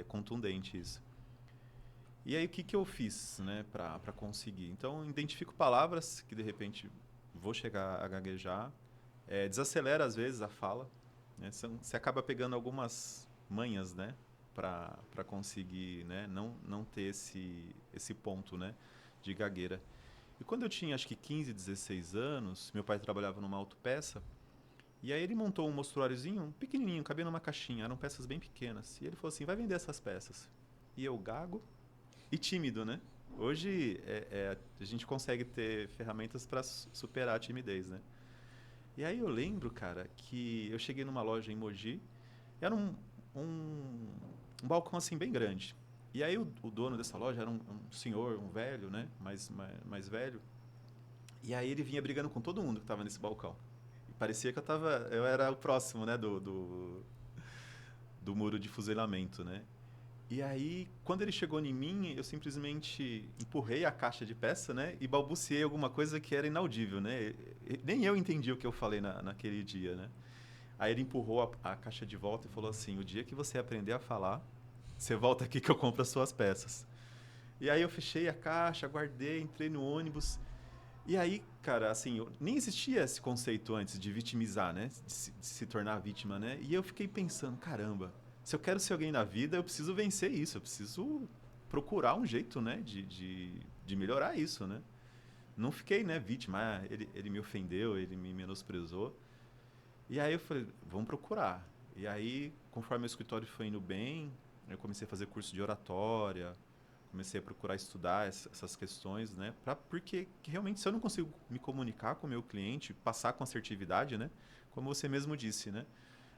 Speaker 2: contundente isso. E aí, o que eu fiz, né, para conseguir? Então, identifico palavras que, de repente, vou chegar a gaguejar. Desacelera, às vezes, a fala. Né? Você acaba pegando algumas manhas, né, para conseguir, né, não ter esse ponto, né, de gagueira. E quando eu tinha, acho que 15, 16 anos, meu pai trabalhava numa autopeça, e aí ele montou um mostruáriozinho, um pequenininho, cabia numa caixinha, eram peças bem pequenas. E ele falou assim, vai vender essas peças. E eu gago e tímido, né? Hoje a gente consegue ter ferramentas para superar a timidez, né? E aí eu lembro, cara, que eu cheguei numa loja em Mogi, era um, um balcão assim bem grande. E aí o dono dessa loja era um senhor, um velho, né? Mais velho. E aí ele vinha brigando com todo mundo que tava nesse balcão. E parecia que eu era o próximo, né? Do muro de fuzilamento, né? E aí, quando ele chegou em mim, eu simplesmente empurrei a caixa de peça, né? E balbuciei alguma coisa que era inaudível, né? Nem eu entendi o que eu falei naquele dia, né? Aí ele empurrou a caixa de volta e falou assim: o dia que você aprender a falar, você volta aqui que eu compro as suas peças. E aí eu fechei a caixa, guardei, entrei no ônibus. E aí, cara, assim, nem existia esse conceito antes de vitimizar, né? De se tornar vítima, né? E eu fiquei pensando, caramba, se eu quero ser alguém na vida, eu preciso vencer isso, eu preciso procurar um jeito, né? De melhorar isso, né? Não fiquei, né, vítima, ele me ofendeu, ele me menosprezou. E aí eu falei, vamos procurar. E aí, conforme o escritório foi indo bem, eu comecei a fazer curso de oratória, comecei a procurar estudar essas questões, né? Porque realmente, se eu não consigo me comunicar com o meu cliente, passar com assertividade, né? Como você mesmo disse, né?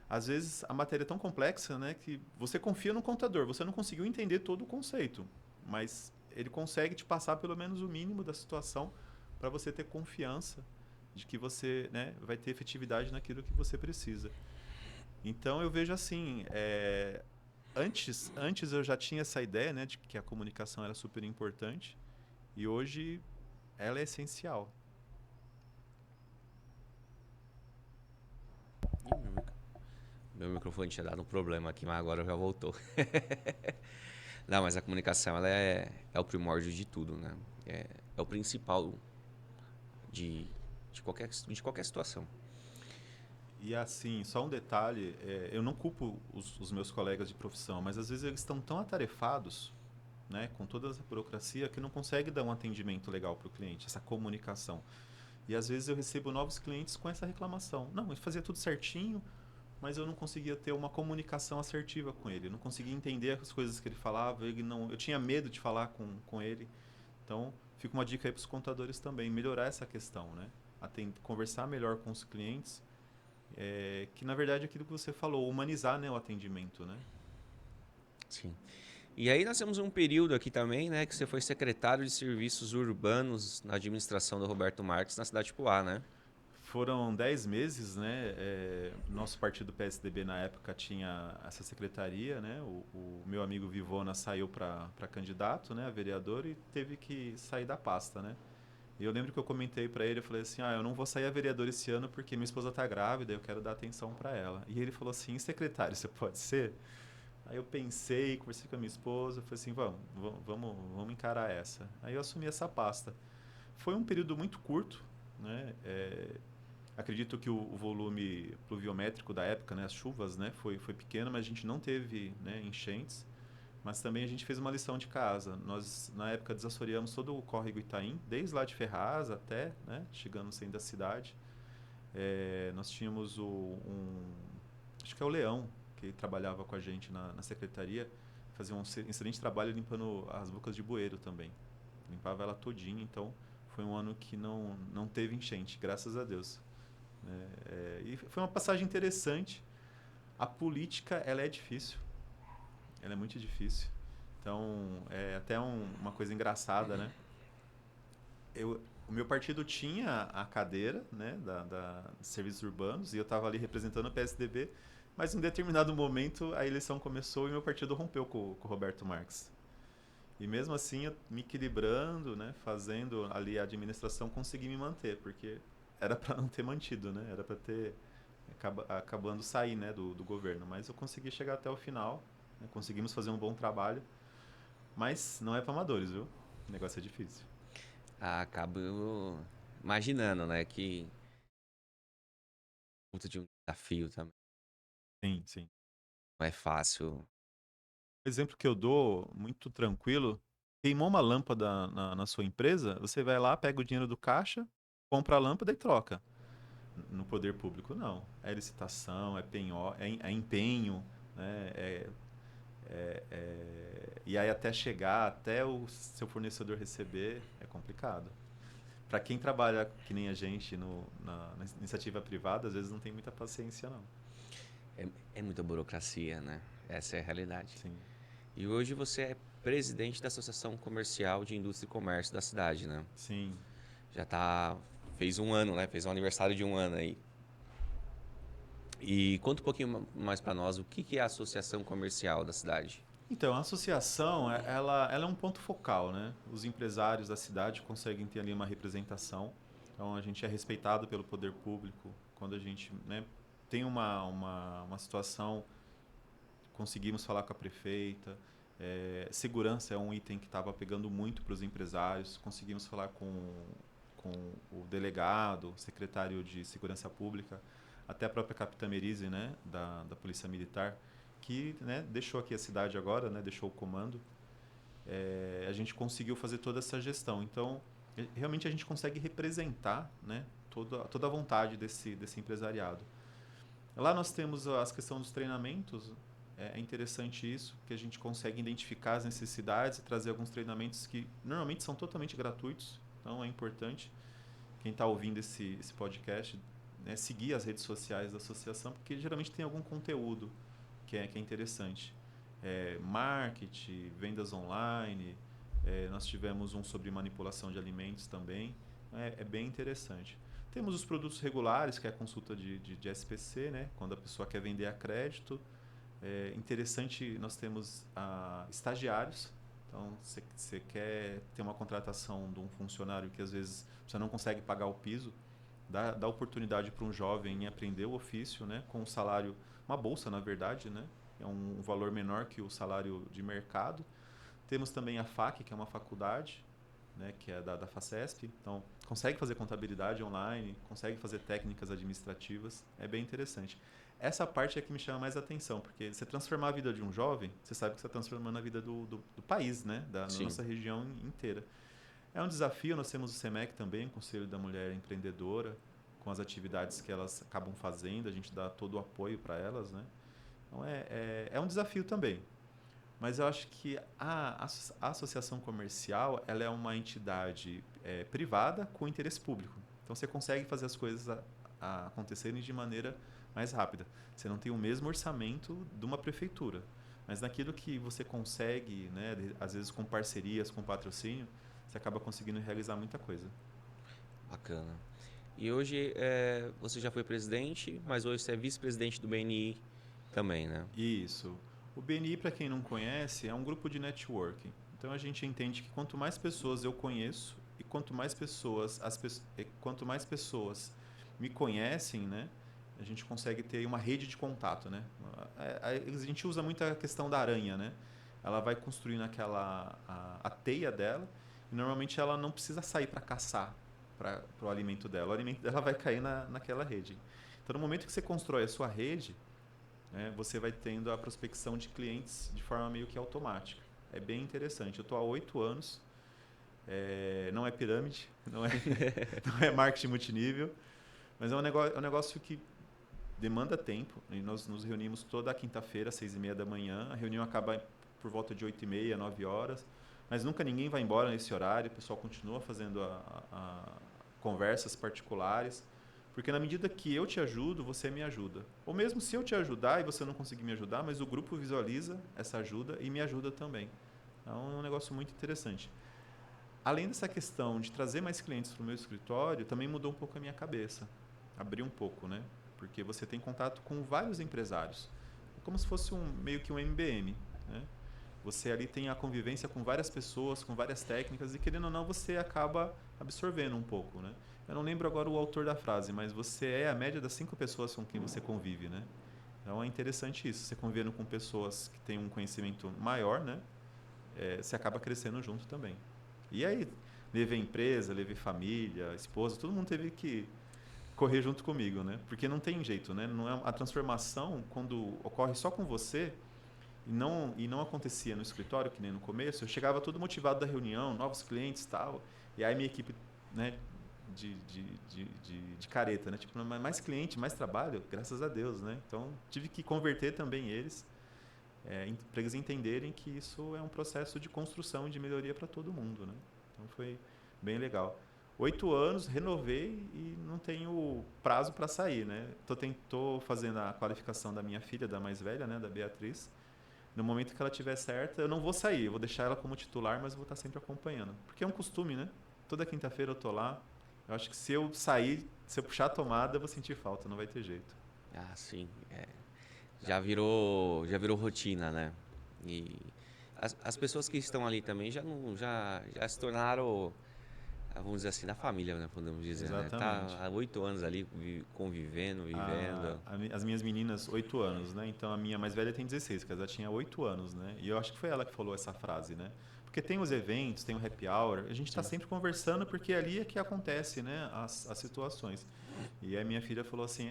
Speaker 2: Às vezes a matéria é tão complexa, né? Que você confia no contador, você não conseguiu entender todo o conceito, mas ele consegue te passar pelo menos o mínimo da situação para você ter confiança de que você, né, vai ter efetividade naquilo que você precisa. Então eu vejo assim, antes eu já tinha essa ideia, né, de que a comunicação era super importante. E hoje ela é essencial.
Speaker 1: Ih, meu microfone tinha dado um problema aqui, mas agora já voltou. Não, mas a comunicação ela é o primórdio de tudo, né? É o principal de, de qualquer situação.
Speaker 2: E assim, só um detalhe, eu não culpo os meus colegas de profissão, mas às vezes eles estão tão atarefados, né, com toda essa burocracia, que não consegue dar um atendimento legal para o cliente, essa comunicação. E às vezes eu recebo novos clientes com essa reclamação. Não, ele fazia tudo certinho, mas eu não conseguia ter uma comunicação assertiva com ele. Eu não conseguia entender as coisas que ele falava. Ele não, eu tinha medo de falar com ele. Então, fica uma dica aí para os contadores também, melhorar essa questão, né? Conversar melhor com os clientes, que na verdade é aquilo que você falou, humanizar, né, o atendimento, né?
Speaker 1: Sim. E aí nós temos um período aqui também, né, que você foi secretário de Serviços Urbanos na administração do Roberto Marques na cidade de Poá, né?
Speaker 2: Foram 10 meses, né? Nosso partido PSDB na época tinha essa secretaria, né? O meu amigo Vivona saiu para candidato, né, a vereador, e teve que sair da pasta, né? E eu lembro que eu comentei para ele, eu falei assim, eu não vou sair a vereador esse ano porque minha esposa tá grávida, eu quero dar atenção para ela. E ele falou assim, secretário, você pode ser? Aí eu pensei, conversei com a minha esposa, falei assim, vamos encarar essa. Aí eu assumi essa pasta. Foi um período muito curto, né? Acredito que o volume pluviométrico da época, né, as chuvas, né, foi pequeno, mas a gente não teve, né, enchentes. Mas também a gente fez uma lição de casa. Nós, na época, desassoreamos todo o córrego Itaim, desde lá de Ferraz até, né, chegando no centro da cidade. Nós tínhamos acho que é o Leão, que trabalhava com a gente na secretaria, fazia um excelente trabalho limpando as bocas de bueiro também. Limpava ela todinha, então foi um ano que não teve enchente, graças a Deus. Né? E foi uma passagem interessante. A política, ela é difícil, ela é muito difícil. Então, é até uma coisa engraçada, né? O meu partido tinha a cadeira, né, da serviços urbanos, e eu estava ali representando o PSDB, mas em determinado momento a eleição começou e meu partido rompeu com o Roberto Marques. E mesmo assim, eu me equilibrando, né, fazendo ali a administração, consegui me manter, porque era para não ter mantido, né? Era para ter acabando sair, né, do governo. Mas eu consegui chegar até o final, né, conseguimos fazer um bom trabalho, mas não é para amadores, viu? O negócio é difícil.
Speaker 1: Acabo imaginando, né, que puta de um desafio também.
Speaker 2: Sim, sim.
Speaker 1: Não é fácil.
Speaker 2: O exemplo que eu dou, muito tranquilo, queimou uma lâmpada na sua empresa, você vai lá, pega o dinheiro do caixa, compra a lâmpada e troca. No poder público, não. É licitação, é empenho, né? E aí até chegar, até o seu fornecedor receber, é complicado. Para quem trabalha que nem a gente na iniciativa privada, às vezes não tem muita paciência, não.
Speaker 1: É, é muita burocracia, né? Essa é a realidade.
Speaker 2: Sim,
Speaker 1: E hoje você é presidente da Associação Comercial de Indústria e Comércio da cidade, né?
Speaker 2: sim.
Speaker 1: Já tá. Fez um ano, né? Fez um aniversário de um ano aí. E conta um pouquinho mais para nós o que é a Associação Comercial da cidade.
Speaker 2: Então, a associação, ela é um ponto focal, né? Os empresários da cidade conseguem ter ali uma representação. Então, a gente é respeitado pelo poder público. Quando a gente, né, tem uma situação, conseguimos falar com a prefeita. Segurança é um item que estava pegando muito para os empresários. Conseguimos falar com o delegado, o secretário de Segurança Pública, até a própria Capitã Merise, né, da Polícia Militar, que, né, deixou aqui a cidade agora, né, deixou o comando. A gente conseguiu fazer toda essa gestão. Então, realmente a gente consegue representar, né, toda a vontade desse empresariado. Lá nós temos as questões dos treinamentos. É interessante isso, que a gente consegue identificar as necessidades e trazer alguns treinamentos que normalmente são totalmente gratuitos. Então é importante quem está ouvindo esse podcast, né, seguir as redes sociais da associação, porque geralmente tem algum conteúdo que é interessante. Marketing, vendas online, nós tivemos um sobre manipulação de alimentos também. É bem interessante. Temos os produtos regulares, que é a consulta de SPC, né, quando a pessoa quer vender a crédito. Interessante, nós temos estagiários Então, você quer ter uma contratação de um funcionário que às vezes você não consegue pagar o piso, dá oportunidade para um jovem em aprender o ofício, né, com um salário, uma bolsa na verdade, né, é um valor menor que o salário de mercado. Temos também a FAC, que é uma faculdade, né, que é da Facesp. Então, consegue fazer contabilidade online, consegue fazer técnicas administrativas. É bem interessante. Essa parte é que me chama mais atenção, porque você transformar a vida de um jovem, você sabe que você está transformando a vida do país, né, da
Speaker 1: Sim.
Speaker 2: nossa região inteira. É um desafio, nós temos o SEMEC também, o Conselho da Mulher Empreendedora, com as atividades que elas acabam fazendo, a gente dá todo o apoio para elas, né? Então é um desafio também. Mas eu acho que a associação comercial ela é uma entidade privada com interesse público. Então você consegue fazer as coisas acontecerem de maneira mais rápida. Você não tem o mesmo orçamento de uma prefeitura. Mas naquilo que você consegue, né, às vezes com parcerias, com patrocínio, você acaba conseguindo realizar muita coisa.
Speaker 1: Bacana. E hoje você já foi presidente, mas hoje você é vice-presidente do BNI também, né?
Speaker 2: Isso. O BNI, para quem não conhece, é um grupo de networking. Então a gente entende que quanto mais pessoas eu conheço e quanto mais pessoas me conhecem, né, a gente consegue ter uma rede de contato, né? A gente usa muito a questão da aranha, né? Ela vai construindo a teia dela e normalmente ela não precisa sair para caçar para o alimento dela. O alimento dela vai cair naquela rede. Então no momento que você constrói a sua rede, né, você vai tendo a prospecção de clientes de forma meio que automática. É bem interessante. Eu estou há 8 anos, não é pirâmide, não é marketing multinível, mas é um negócio que demanda tempo. E nós nos reunimos toda quinta-feira, às 6h30 da manhã. A reunião acaba por volta de 8h30, 9 horas. Mas nunca ninguém vai embora nesse horário. O pessoal continua fazendo conversas particulares. Porque na medida que eu te ajudo, você me ajuda. Ou mesmo se eu te ajudar e você não conseguir me ajudar, mas o grupo visualiza essa ajuda e me ajuda também. Então é um negócio muito interessante. Além dessa questão de trazer mais clientes para o meu escritório, também mudou um pouco a minha cabeça. Abriu um pouco, né? Porque você tem contato com vários empresários. É como se fosse meio que um MBM, né? Você ali tem a convivência com várias pessoas, com várias técnicas, e querendo ou não, você acaba absorvendo um pouco, né? Eu não lembro agora o autor da frase, mas você é a média das 5 pessoas com quem você convive, né? Então é interessante isso. Você convivendo com pessoas que têm um conhecimento maior, né? Você acaba crescendo junto também. E aí, levei empresa, levei família, esposa, todo mundo teve que correr junto comigo, né? Porque não tem jeito, né? Não é a transformação quando ocorre só com você e não acontecia no escritório que nem no começo. Eu chegava todo motivado da reunião, novos clientes, tal, e aí minha equipe, né? De careta, né? Tipo, mais cliente, mais trabalho, graças a Deus, né? Então tive que converter também eles para eles entenderem que isso é um processo de construção e de melhoria para todo mundo, né? Então foi bem legal. 8 anos, renovei e não tenho prazo para sair, né? Tô fazendo a qualificação da minha filha, da mais velha, né? Da Beatriz. No momento que ela estiver certa, eu não vou sair, eu vou deixar ela como titular, mas vou estar sempre acompanhando. Porque é um costume, né? Toda quinta-feira eu tô lá. Eu acho que se eu sair, se eu puxar a tomada, eu vou sentir falta, não vai ter jeito.
Speaker 1: Ah, sim. Já virou rotina, né? E as pessoas que estão ali também já não, já se tornaram, vamos dizer assim, da família, né? Podemos dizer, né? Tá
Speaker 2: Exatamente.
Speaker 1: há 8 anos ali convivendo, vivendo.
Speaker 2: As minhas meninas, 8 anos, né? Então a minha mais velha tem 16, porque ela tinha 8 anos, né? E eu acho que foi ela que falou essa frase, né? Porque tem os eventos, tem o happy hour, a gente está
Speaker 1: Sim.
Speaker 2: sempre conversando porque ali é que acontece, né? As situações. E a minha filha falou assim: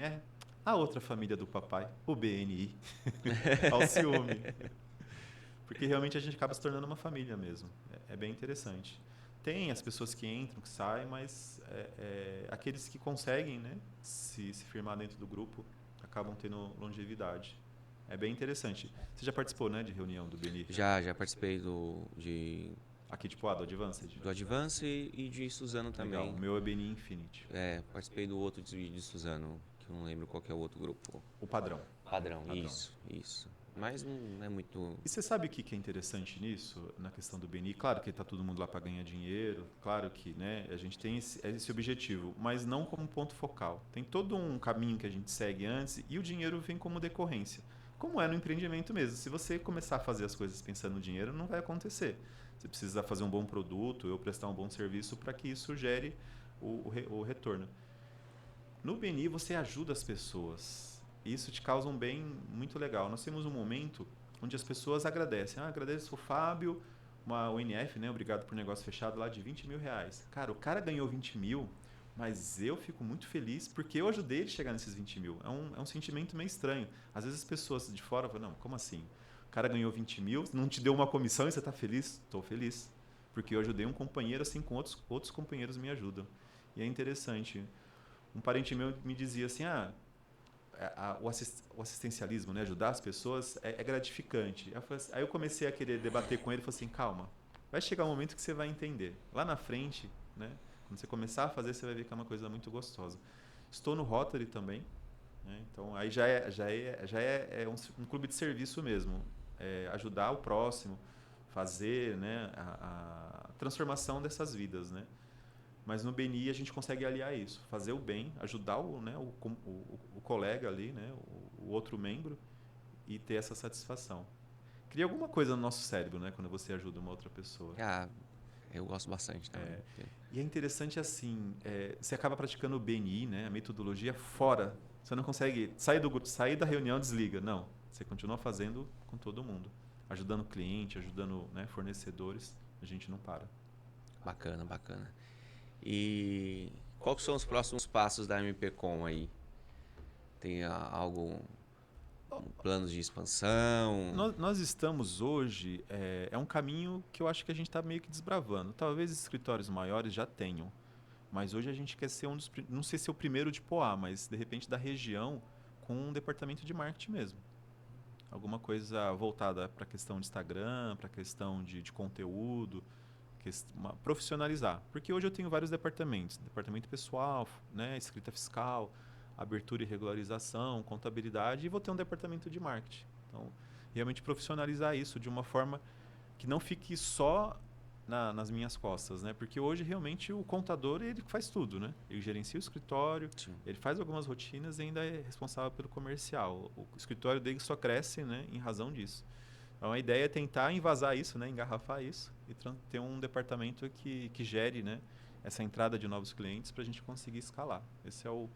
Speaker 2: a outra família do papai, o BNI, ao ciúme. Porque realmente a gente acaba se tornando uma família mesmo. É bem interessante. Tem as pessoas que entram, que saem, mas aqueles que conseguem, né, se firmar dentro do grupo acabam tendo longevidade. É bem interessante. Você já participou, né, de reunião do BNI?
Speaker 1: Já participei
Speaker 2: Aqui, tipo, do Advanced?
Speaker 1: do Advance e de Suzano
Speaker 2: Legal. O
Speaker 1: também.
Speaker 2: meu é BNI Infinity.
Speaker 1: Participei do outro de Suzano, que eu não lembro qual que é o outro grupo.
Speaker 2: O padrão.
Speaker 1: Padrão, isso. mas não é muito.
Speaker 2: E você sabe o que que é interessante nisso, na questão do BNI? Claro que está todo mundo lá para ganhar dinheiro, claro que, né, a gente tem esse objetivo, mas não como ponto focal. Tem todo um caminho que a gente segue antes e o dinheiro vem como decorrência. Como é no empreendimento mesmo. Se você começar a fazer as coisas pensando no dinheiro, não vai acontecer. Você precisa fazer um bom produto, eu prestar um bom serviço para que isso gere o retorno. No BNI você ajuda as pessoas. E isso te causa um bem muito legal. Nós temos um momento onde as pessoas agradecem. Ah, agradeço o Fábio, uma ONF, né? Obrigado por negócio fechado lá de R$ 20 mil. Cara, o cara ganhou 20 mil, mas eu fico muito feliz porque eu ajudei ele a chegar nesses 20 mil. É um sentimento meio estranho. Às vezes as pessoas de fora falam, não, como assim? O cara ganhou 20 mil, não te deu uma comissão e você está feliz? Estou feliz. Porque eu ajudei um companheiro assim com outros companheiros me ajudam. E é interessante. Um parente meu me dizia assim, o assistencialismo, né, ajudar as pessoas é gratificante. Aí eu comecei a querer debater com ele e falei assim, calma, vai chegar um momento que você vai entender. Lá na frente, né, quando você começar a fazer, você vai ver que é uma coisa muito gostosa. Estou no Rotary também, né, então aí já é um clube de serviço mesmo. É ajudar o próximo, fazer, né, a transformação dessas vidas, né? Mas no BNI a gente consegue aliar isso, fazer o bem, ajudar o colega ali, né, o outro membro e ter essa satisfação. Cria alguma coisa no nosso cérebro, né, quando você ajuda uma outra pessoa.
Speaker 1: Ah, eu gosto bastante também.
Speaker 2: E é interessante assim, você acaba praticando o BNI, né, a metodologia fora. Você não consegue sair da reunião, desliga. Não, você continua fazendo com todo mundo, ajudando o cliente, ajudando, né, fornecedores. A gente não para.
Speaker 1: Bacana, bacana. E quais são os próximos passos da MP.com aí? Tem algo, planos de expansão?
Speaker 2: Nós estamos hoje, é um caminho que eu acho que a gente está meio que desbravando. Talvez escritórios maiores já tenham, mas hoje a gente quer ser não sei se é o primeiro de Poá, mas de repente da região com um departamento de marketing mesmo. Alguma coisa voltada para a questão de Instagram, para a questão de conteúdo, profissionalizar. Porque hoje eu tenho vários departamentos: departamento pessoal, né, escrita fiscal, abertura e regularização, contabilidade, e vou ter um departamento de marketing. Então, realmente profissionalizar isso de uma forma que não fique só nas minhas costas, né? Porque hoje realmente o contador ele faz tudo, né? Ele gerencia o escritório,
Speaker 1: Sim.
Speaker 2: ele faz algumas rotinas e ainda é responsável pelo comercial. O escritório dele só cresce, né, em razão disso. Então a ideia é tentar envasar isso, né, engarrafar isso e ter um departamento que gere, né, essa entrada de novos clientes para a gente conseguir escalar. Esse é o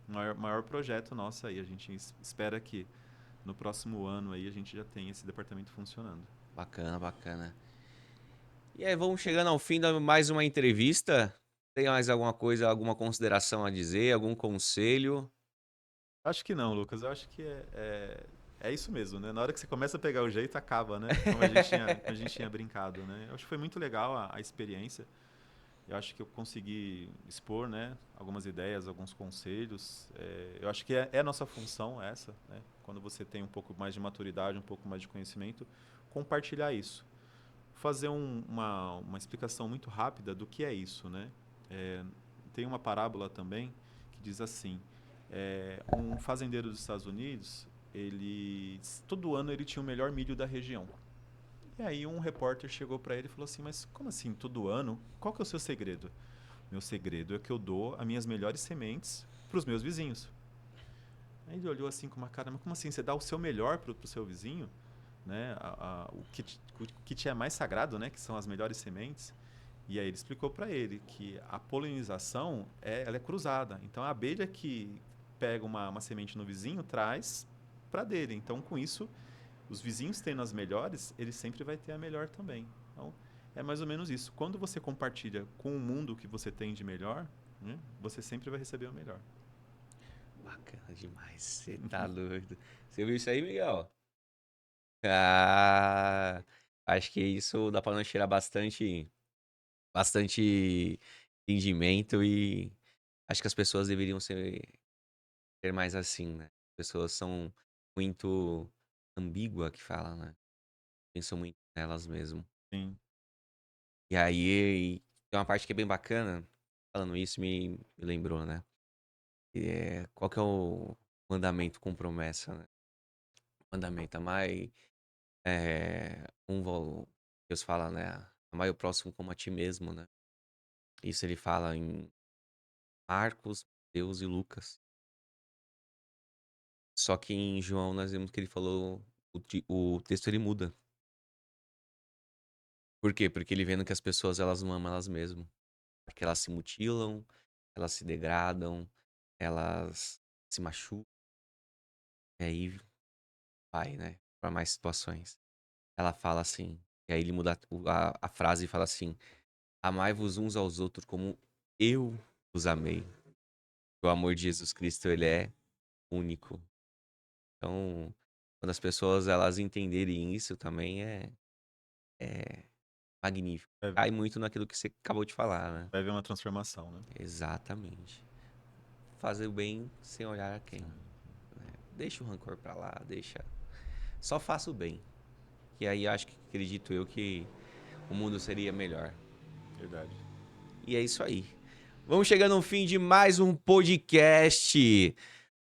Speaker 2: maior projeto nosso aí. A gente espera que no próximo ano aí a gente já tenha esse departamento funcionando.
Speaker 1: Bacana, bacana. E aí, vamos chegando ao fim de mais uma entrevista. Tem mais alguma coisa, alguma consideração a dizer, algum conselho?
Speaker 2: Acho que não, Lucas. Eu acho que é isso mesmo, né? Na hora que você começa a pegar o jeito, acaba, né? Como a gente tinha brincado, né? Eu acho que foi muito legal a experiência. Eu acho que eu consegui expor, né, algumas ideias, alguns conselhos. Eu acho que é a nossa função essa, né? Quando você tem um pouco mais de maturidade, um pouco mais de conhecimento, compartilhar isso. Fazer uma explicação muito rápida do que é isso, né? É, tem uma parábola também que diz assim: um fazendeiro dos Estados Unidos, todo ano ele tinha o melhor milho da região. E aí um repórter chegou para ele e falou assim: mas como assim, todo ano? Qual que é o seu segredo? Meu segredo é que eu dou as minhas melhores sementes para os meus vizinhos. Aí ele olhou assim com uma cara: mas como assim, você dá o seu melhor para o seu vizinho? Né? O que te é mais sagrado, né? Que são as melhores sementes. E aí ele explicou para ele que a polinização ela é cruzada. Então a abelha que pega uma semente no vizinho traz para dele. Então com isso, os vizinhos tendo as melhores, ele sempre vai ter a melhor também. Então é mais ou menos isso. Quando você compartilha com o mundo que você tem de melhor, né, você sempre vai receber o melhor.
Speaker 1: Bacana demais, você tá doido. Você viu isso aí, Miguel? Ah, acho que isso dá pra nós tirar bastante entendimento e acho que as pessoas deveriam ser mais assim, né? As pessoas são muito ambígua que fala, né? Pensam muito nelas mesmo.
Speaker 2: Sim.
Speaker 1: E aí tem uma parte que é bem bacana, falando isso me lembrou, né? Qual que é o mandamento com promessa, né? mandamento, amai, Deus fala, né? Amai o próximo como a ti mesmo, né? Isso ele fala em Marcos, Mateus e Lucas. Só que em João nós vemos que ele falou, o texto ele muda. Por quê? Porque ele vendo que as pessoas elas não amam elas mesmas. Porque elas se mutilam, elas se degradam, elas se machucam. E aí vai, né? Para mais situações. Ela fala assim, e aí ele muda a frase e fala assim: amai-vos uns aos outros como eu os amei. O amor de Jesus Cristo, ele é único. Então, quando as pessoas elas entenderem isso também é magnífico.
Speaker 2: Vai,
Speaker 1: Cai muito naquilo que você acabou de falar, né?
Speaker 2: vai haver uma transformação, né?
Speaker 1: Exatamente. Fazer o bem sem olhar a quem. Né? Deixa o rancor pra lá, deixa. Só faça o bem. E aí acredito eu que o mundo seria melhor.
Speaker 2: Verdade.
Speaker 1: E é isso aí. Vamos chegando ao fim de mais um podcast.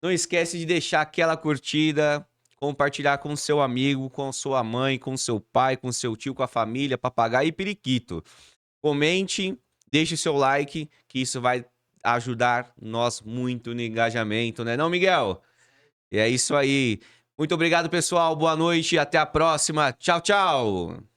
Speaker 1: Não esquece de deixar aquela curtida, compartilhar com seu amigo, com sua mãe, com seu pai, com seu tio, com a família, papagaio e periquito. Comente, deixe seu like, que isso vai ajudar nós muito no engajamento, né não, Miguel? E é isso aí. Muito obrigado, pessoal. Boa noite e até a próxima. Tchau, tchau.